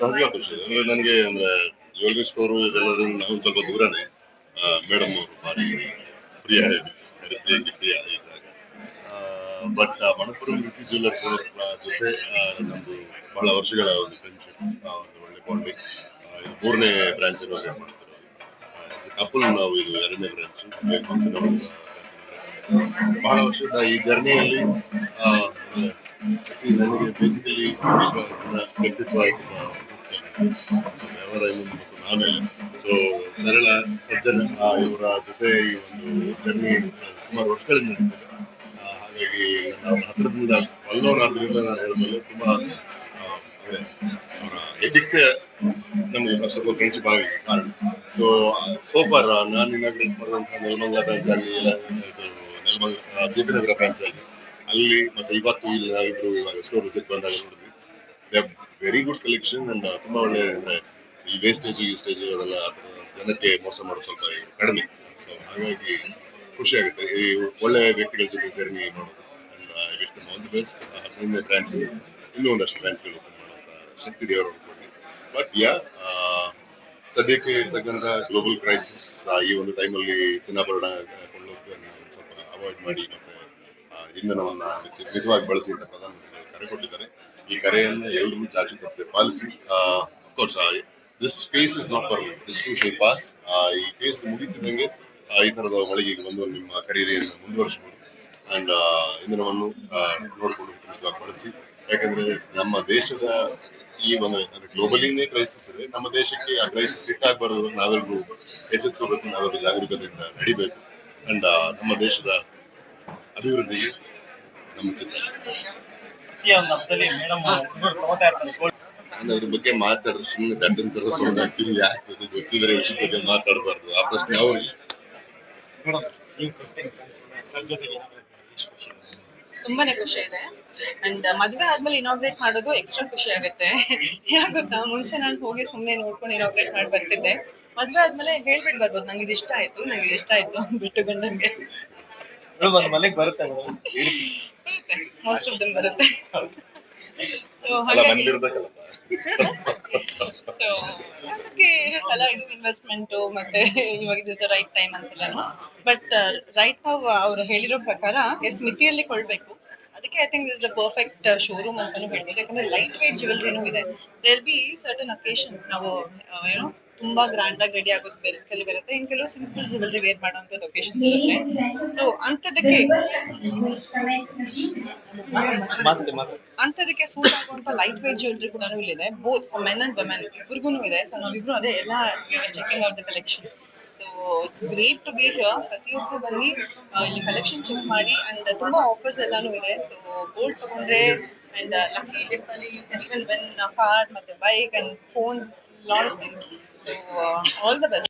ಸಹಜ ಖುಷಿ ಅಂದ್ರೆ ನನಗೆ ಅಂದ್ರೆ ಜ್ಯುವೆಲ್ರಿ ಸ್ಟೋರು ಇದೆಲ್ಲದಿಂದ ನಾವು ಸ್ವಲ್ಪ ದೂರನೇ. ಮೇಡಮ್ ಅವರು ಭಾರಿ ಪ್ರಿಯ ವೆರಿ ಪ್ರಿಯ ಈ ಜಾಗ. ಬಟ್ ಮಣಪುರಂ ಬ್ಯೂಟಿ ಜ್ಯುವೆಲ್ಲರ್ಸ್ ಅವರ ಜೊತೆ ನಮ್ದು ಬಹಳ ವರ್ಷಗಳ ಒಂದು ಫ್ರೆಂಡ್ಶಿಪ್, ಒಂದು ಒಳ್ಳೆ ಬಾಂಡಿಂಗ್. ಇದು 3ನೇ ಬ್ರಾಂಚ್ ಇನಾಗ್ರೇಟ್ ಮಾಡ್ತಿರೋದು. ಕಪಲ್ ನಾವು ಇದು 2ನೇ ಬ್ರಾಂಚ್. ಬಹಳ ವರ್ಷದ ಈ ಜರ್ನಿಯಲ್ಲಿ ನನಗೆ ಬೇಸಿಕಲಿ ವ್ಯಕ್ತಿತ್ವ ಆಮೇಲೆ ಸೊ ಸರಳ ಸಜ್ಜನ ಇವರ ಜೊತೆ ಈ ಒಂದು ಜರ್ನಿ ಸುಮಾರು ವರ್ಷಗಳಿಂದ ನಡೀತದೆ. ಹಾಗಾಗಿ ನಾವು ಹತ್ತಿರದಿಂದ ಬಲ್ಲವರಾದ್ರಿಂದ ನಾನು ಹೇಳಿದ್ಮೇಲೆ ತುಂಬಾ ಅಂದ್ರೆ ಅವರ ಎಥಿಕ್ಸ್ ನಮ್ಗೆ ಸ್ವಲ್ಪ ಫ್ರೆಂಡ್ಶಿಪ್ ಆಗಿ ಕಾರಣ. ಸೊ ಫಾರ್ ನಾನು ಇನಾಗ್ರೇಟ್ ಮಾಡಿದಂತಹ ನೆಲಮಂಗಲ ಬ್ರಾಂಚ್ ಆಗಲಿ, ಇಲ್ಲ ನೆಲಮಂಗಲ ಜೆಪಿ ನಗರ ಬ್ರಾಂಚ್ ಆಗಲಿ, ಅಲ್ಲಿ ಮತ್ತೆ ಇವತ್ತು ಇಲ್ಲಿ ನಾವಿಬ್ರು ಇವಾಗ ಸ್ಟೋರ್ ವಿಸಿಟ್ ಬಂದಾಗ ನೋಡಿದ್ವಿ. ವೆರಿ ಗುಡ್ ಕಲೆಕ್ಷನ್ ಅಂಡ್ ತುಂಬಾ ಒಳ್ಳೆ ಅಂದ್ರೆ ಈ ವೇಸ್ಟೇಜ್ ಯೂಸ್ಟೇಜ್ ಅದೆಲ್ಲ ಜನಕ್ಕೆ ಮೋಸ ಮಾಡೋದು ಸ್ವಲ್ಪ ಕಡಿಮೆ. ಸೊ ಹಾಗಾಗಿ ಖುಷಿ ಆಗುತ್ತೆ ಈ ಒಳ್ಳೆ ವ್ಯಕ್ತಿಗಳ ಜೊತೆ ಜರ್ನಿ ಮಾಡೋದು. And I wish them all the best. 15ನೇ ಬ್ರಾಂಚ್ ಇನ್ನೂ ಒಂದಷ್ಟು ಬ್ರಾಂಚ್ಗಳು ಓಪನ್ ಮಾಡುವಂತ ಶಕ್ತಿ ದೇವರು ಕೊಡ್ಲಿ. ಬಟ್ ಸದ್ಯಕ್ಕೆ ಇರ್ತಕ್ಕಂಥ ಗ್ಲೋಬಲ್ ಕ್ರೈಸಿಸ್ ಈ ಒಂದು ಟೈಮಲ್ಲಿ ಚಿನ್ನಾಭರಣ ಕೊಳ್ಳೋದನ್ನ ಸ್ವಲ್ಪ ಅವಾಯ್ಡ್ ಮಾಡಿ ಮತ್ತೆ ಇಂಧನವನ್ನ ಮಿತವಾಗಿ ಬಳಸಿ ಅಂತ ಪ್ರಧಾನಮಂತ್ರಿಗಳು ಕರೆ ಕೊಟ್ಟಿದ್ದಾರೆ. ಈ ಕರೆಯನ್ನು ಎಲ್ಲರೂ ಚಾಚು ತಪ್ಪದೆ ಪಾಲಿಸಿ. Of course this phase is not permanent, this too shall pass. ಈ ಫೇಸ್ ಮುಗಿತಿದ್ದಂಗೆ ಈ ತರದ ಮಳಿಗೆಗೆ ಬಂದು ನಿಮ್ಮ ಖರೀದಿಯನ್ನು ಮುಂದುವರಿಸಬಹುದು. ಅಂಡ್ ಇಂಧನವನ್ನು ನೋಡಿಕೊಂಡು ಮಿತವಾಗಿ ಬಳಸಿ. ಯಾಕಂದ್ರೆ ನಮ್ಮ ದೇಶದ ಈ ಒಂದು ಗ್ಲೋಬಲಿನೇ ಕ್ರೈಸಿಸ್ ಇದೆ, ನಮ್ಮ ದೇಶಕ್ಕೆ ಆ ಕ್ರೈಸಿಸ್ ಹಿಟ್ ಆಗಬಾರದು. ನಾವೆಲ್ಲರೂ ಎಚ್ಚೆತ್ಕೋಬೇಕು, ನಾವೆಲ್ಲರೂ ಜಾಗರೂಕತೆಯಿಂದ ನಡಿಬೇಕು. ಅಂಡ್ ನಮ್ಮ ದೇಶದ ಅಭಿವೃದ್ಧಿಗೆ ನಮ್ಮ ಚಿಂತನೆ. ನಾನು ಅದ್ರ ಬಗ್ಗೆ ಮಾತಾಡಿದ್ರೆ ಸುಮ್ಮನೆ ದಡ್ಡನ್ ತರ ಸೌಂಡ್ ಆಗ್ತೀನಿ. ಯಾಕೆ ಗೊತ್ತಿದ್ರೆ ವಿಷಯದ ಬಗ್ಗೆ ಮಾತಾಡಬಾರ್ದು, ಆ ಪ್ರಶ್ನೆ ಅವ್ರಿಗೆ. ತುಂಬಾನೇ ಖುಷಿ ಇದೆ. ಅಂಡ್ ಮದ್ವೆ ಆದ್ಮೇಲೆ ಇನಾಗ್ರೇಟ್ ಮಾಡೋದು ಎಕ್ಸ್ಟ್ರಾ ಖುಷಿ ಆಗುತ್ತೆ. ಯಾಕೆ ಗೊತ್ತಾ, ಮುಂಚೆ ನಾನು ಹೋಗಿ ಸುಮ್ನೆ ನೋಡ್ಕೊಂಡು ಇನಾಗ್ರೇಟ್ ಮಾಡಿ ಬರ್ತಿದ್ದೆ. ಮದ್ವೆ ಆದ್ಮೇಲೆ ಹೇಳ್ಬಿಟ್ಟು ಬರ್ಬೋದು, ನಂಗೆ ಇದು ಇಷ್ಟ ಆಯ್ತು ಅಂದ್ಬಿಟ್ಟು ಗಂಡನ್ಗೆ. ಮನೆಗೆ ಬರುತ್ತೆ, ಮೋಸ್ಟ್ ಆಫ್ ದಮ್ ಬರುತ್ತೆ. ಸೊ ಅದಕ್ಕೆ ಇರುತ್ತಲ್ಲ, ಇದು ಇನ್ವೆಸ್ಟ್ಮೆಂಟ್ ಮತ್ತೆ ಇವಾಗ ಇದು ರೈಟ್ ಟೈಮ್ ಅಂತಿಲ್ಲ. ಬಟ್ ರೈಟ್ ನಾವು ಅವ್ರು ಹೇಳಿರೋ ಪ್ರಕಾರ ಎಷ್ಟು ಮಿತಿಯಲ್ಲಿ ಕೊಡ್ಬೇಕು. ಅದಕ್ಕೆ I think is the perfect showroom ಅಂತಾನು ಹೇಳ್ಬೋದು. ಯಾಕಂದ್ರೆ ಲೈಟ್ ವೇಟ್ ಜ್ಯುವೆಲ್ರಿನೂ ಇದೆ. ದೇರ್ ಬಿ ಸರ್ಟನ್ ಅಕೇಶನ್ಸ್ ನಾವು ಏನೋ ತುಂಬಾ ಗ್ರ್ಯಾಂಡ್ ಆಗಿ ರೆಡಿ ಆಗೋದು ಕೆಲವು ಇರುತ್ತೆ, ಇನ್ ಕೆಲವು ಸಿಂಪಲ್ ಜ್ಯುವೆಲ್ರಿ ವೇರ್ ಮಾಡುವಂತ ಒಕೇಶನ್ ಇರುತ್ತೆ. ಸೊ ಅಂತದಕ್ಕೆ ಸೂಟ್ ಆಗುವಂತ ಲೈಟ್ ವೇಟ್ ಜ್ಯುವೆಲ್ರಿ ಕೂಡ ಇಲ್ಲಿದೆ, both for men and women ಇಬ್ಬರಿಗೂ ಇದೆ. ಸೊ ನಾವಿಬ್ರು ಅದೇ ಎಲ್ಲ checking out the collection. So it's great to be here. ಪ್ರತಿಯೊಬ್ಬರು ಬನ್ನಿ ಇಲ್ಲಿ ಕಲೆಕ್ಷನ್ ಚೆಕ್ ಮಾಡಿ. ಅಂಡ್ ತುಂಬಾ ಆಫರ್ಸ್ ಎಲ್ಲಾನು ಇದೆ. ಸೊ ಗೋಲ್ಡ್ ತಗೊಂಡ್ರೆ ಅಂಡ್ ಲಕ್ಕಿ ಟಿಪ್ ಅಲ್ಲಿ you can even win car ಮತ್ತೆ bike and phones, lot of things. So all the best.